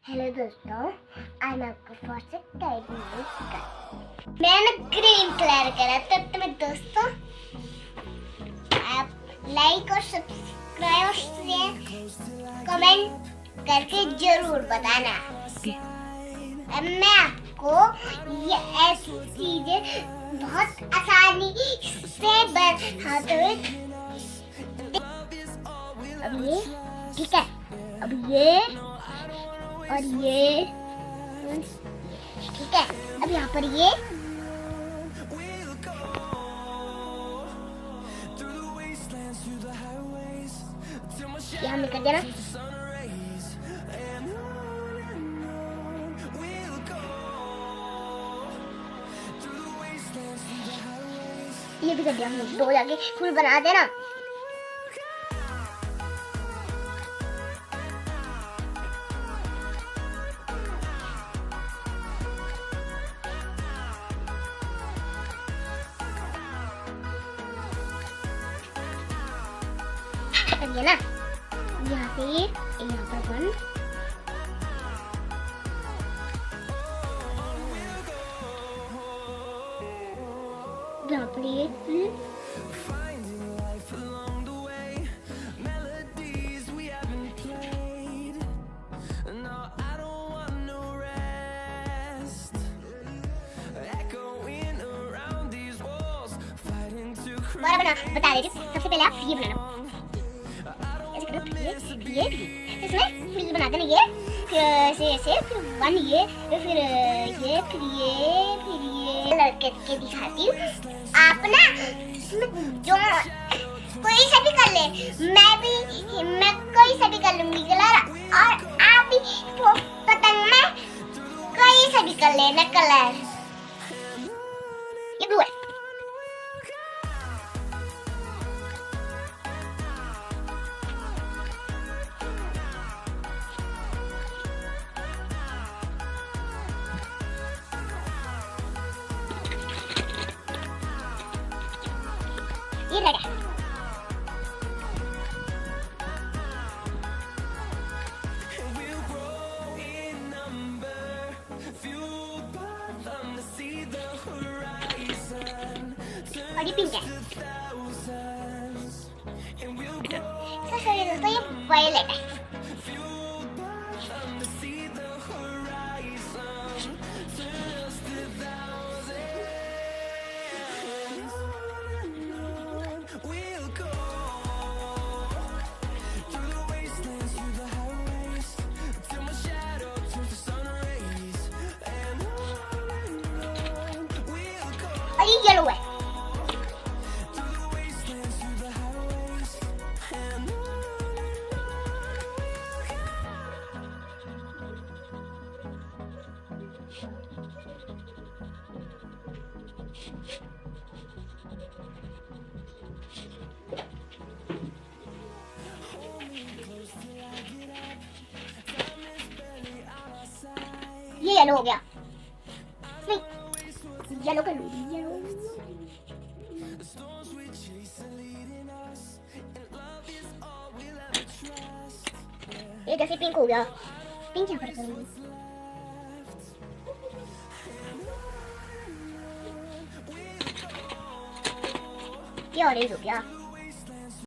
Hello दोस्तों, आज मैं आपको फॉर से टाइप कर मैंने ग्रीन कलर करा। तो तुम्हें दोस्तों आप लाइक और सब्सक्राइब और शेयर कमेंट करके जरूर बताना। अब मैं आपको ये ऐसी चीजें बहुत आसानी से बताते हुए अब ये ठीक है। अब ये और ये ठीक है। अब यहाँ पर ये हमने कर दिया ना। ये भी कर दिया हमने। दो जाके फूल बना देना। ये ना यहाँ से यहाँ पर वन यहाँ पर ये बना बता दीजिए। सबसे पहले आप ये बनाना। ये इसमें फूल बना देना। ये फिर ऐसे फिर वन ये फिर ये लड़के के दिखाती हूँ। आप ना इसमें जो कोई सा भी कर ले। मैं कोई सा भी कर लूंगी कलर। और आप भी पतंग में कोई सा भी कर लेना कलर। ये ब्लू है। ये रेड है। और ये पिंक है। दोस्तों ये वायलेट है। और ये येलो है। ये येलो हो गया। नहीं, येलो कर लूंगी। ये जैसे पिंक हो गया। पिंक यहाँ पर करूंगी। ये ऑरेंज हो गया।